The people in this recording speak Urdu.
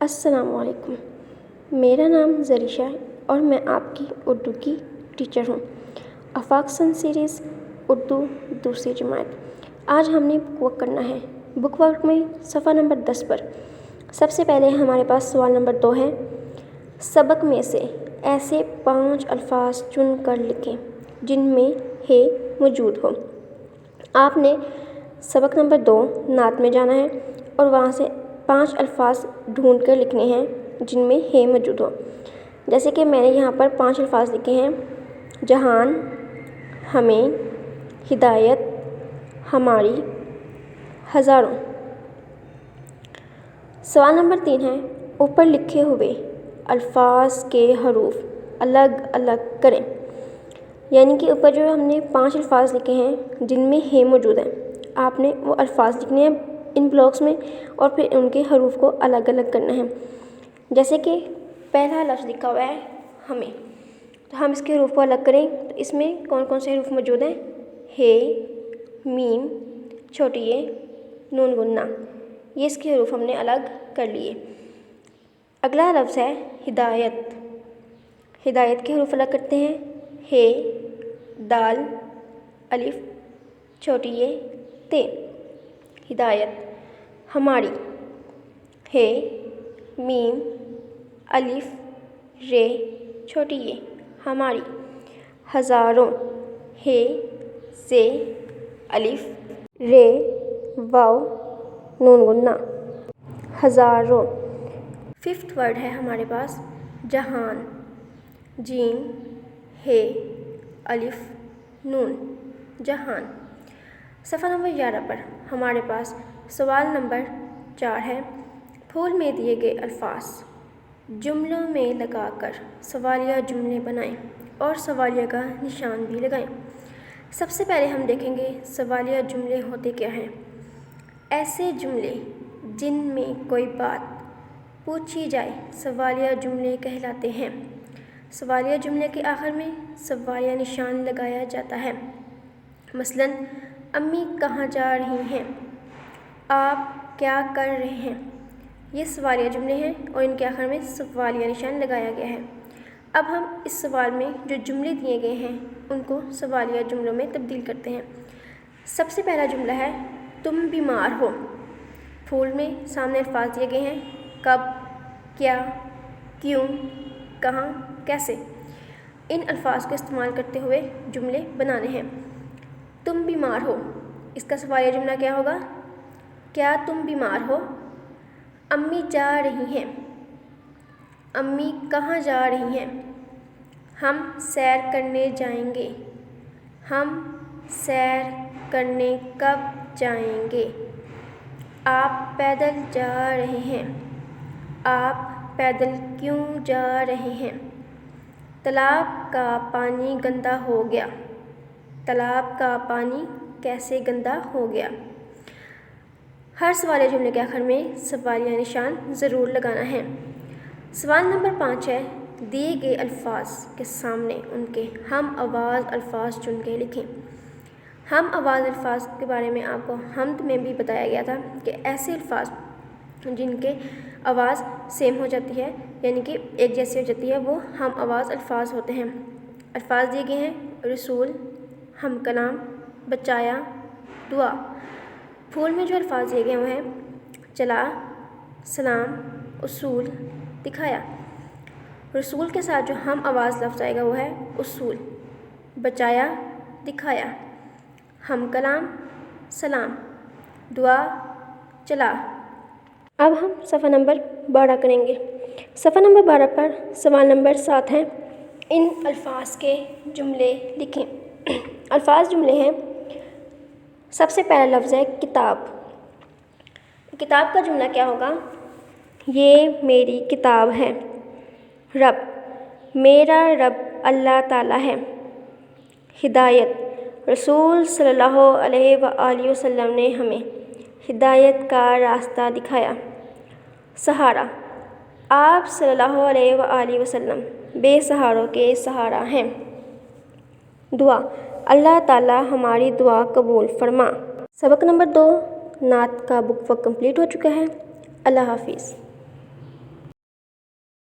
السلام علیکم، میرا نام زریشہ ہے اور میں آپ کی اردو کی ٹیچر ہوں۔ آفاق سن سیریز اردو دوسری جماعت۔ آج ہم نے بک ورک کرنا ہے۔ بک ورک میں صفحہ نمبر 10 پر سب سے پہلے ہمارے پاس سوال نمبر 2 ہے۔ سبق میں سے ایسے 5 الفاظ چن کر لکھیں جن میں ہے موجود ہو۔ آپ نے سبق نمبر 2 نعت میں جانا ہے اور وہاں سے 5 الفاظ ڈھونڈ کر لکھنے ہیں جن میں ہے موجود ہو۔ جیسے کہ میں نے یہاں پر 5 الفاظ لکھے ہیں: جہان، ہمیں، ہدایت، ہماری، ہزاروں۔ سوال نمبر 3 ہے، اوپر لکھے ہوئے الفاظ کے حروف الگ الگ کریں۔ یعنی کہ اوپر جو ہم نے 5 الفاظ لکھے ہیں جن میں ہے موجود ہے، آپ نے وہ الفاظ لکھنے ہیں ان بلاکس میں اور پھر ان کے حروف کو الگ الگ کرنا ہے۔ جیسے کہ پہلا لفظ لکھا ہوا ہے ہمیں، تو ہم اس کے حروف کو الگ کریں تو اس میں کون کون سے حروف موجود ہیں؟ ہے، میم، چھوٹی اے، نون گنہ، یہ اس کے حروف ہم نے الگ کر لیے۔ اگلا لفظ ہے ہدایت۔ ہدایت کے حروف الگ کرتے ہیں: ہے، دال، الف، چھوٹی اے، تے۔ ہدایت۔ ہماری۔ ہے، میم، الف، رے، چھوٹی اے، ہماری۔ ہزاروں۔ ہے، زے، الف، رے، واو، نون گنہ، ہزاروں۔ 5th ورڈ ہے ہمارے پاس جہان۔ جیم، ہے، الف، نون، جہان۔ صفحہ نمبر 11 پر ہمارے پاس سوال نمبر 4 ہے، پھول میں دیے گئے الفاظ جملوں میں لگا کر سوالیہ جملے بنائیں اور سوالیہ کا نشان بھی لگائیں۔ سب سے پہلے ہم دیکھیں گے سوالیہ جملے ہوتے کیا ہیں۔ ایسے جملے جن میں کوئی بات پوچھی جائے سوالیہ جملے کہلاتے ہیں۔ سوالیہ جملے کے آخر میں سوالیہ نشان لگایا جاتا ہے۔ مثلاً امی کہاں جا رہی ہیں؟ آپ کیا کر رہے ہیں؟ یہ سوالیہ جملے ہیں اور ان کے آخر میں سوالیہ نشان لگایا گیا ہے۔ اب ہم اس سوال میں جو جملے دیے گئے ہیں ان کو سوالیہ جملوں میں تبدیل کرتے ہیں۔ سب سے پہلا جملہ ہے تم بیمار ہو۔ پھول میں سامنے الفاظ دیے گئے ہیں: کب، کیا، کیوں، کہاں، کیسے۔ ان الفاظ کو استعمال کرتے ہوئے جملے بنانے ہیں۔ تم بیمار ہو، اس کا سوالیہ جملہ کیا ہوگا؟ کیا تم بیمار ہو؟ امی جا رہی ہیں۔ امی کہاں جا رہی ہیں؟ ہم سیر کرنے جائیں گے۔ ہم سیر کرنے کب جائیں گے؟ آپ پیدل جا رہے ہیں۔ آپ پیدل کیوں جا رہے ہیں؟ تالاب کا پانی گندا ہو گیا۔ تالاب کا پانی کیسے گندا ہو گیا؟ ہر سوالیہ جملے کے آخر میں سوالیہ نشان ضرور لگانا ہے۔ سوال نمبر 5 ہے، دیے گئے الفاظ کے سامنے ان کے ہم آواز الفاظ چن کے لکھیں۔ ہم آواز الفاظ کے بارے میں آپ کو حمد میں بھی بتایا گیا تھا کہ ایسے الفاظ جن کے آواز سیم ہو جاتی ہے یعنی کہ ایک جیسی ہو جاتی ہے وہ ہم آواز الفاظ ہوتے ہیں۔ الفاظ دیے گئے ہیں رسول، ہم کلام، بچایا، دعا۔ پھول میں جو الفاظ دیے گئے وہ ہیں چلا، سلام، اصول، دکھایا۔ رسول کے ساتھ جو ہم آواز لفظ آئے گا وہ ہے اصول، بچایا، دکھایا، ہم کلام، سلام، دعا، چلا۔ اب ہم صفحہ نمبر 12 کریں گے۔ صفحہ نمبر 12 پر سوال نمبر 7 ہے، ان الفاظ کے جملے لکھیں۔ الفاظ جملے ہیں، سب سے پہلا لفظ ہے کتاب۔ کتاب کا جملہ کیا ہوگا؟ یہ میری کتاب ہے۔ رب، میرا رب اللہ تعالیٰ ہے۔ ہدایت، رسول صلی اللہ علیہ وآلہ وسلم نے ہمیں ہدایت کا راستہ دکھایا۔ سہارا، آپ صلی اللہ علیہ وآلہ وسلم بے سہاروں کے سہارا ہیں۔ دعا، اللہ تعالیٰ ہماری دعا قبول فرما۔ سبق نمبر 2 نعت کا بک ورک کمپلیٹ ہو چکا ہے۔ اللہ حافظ۔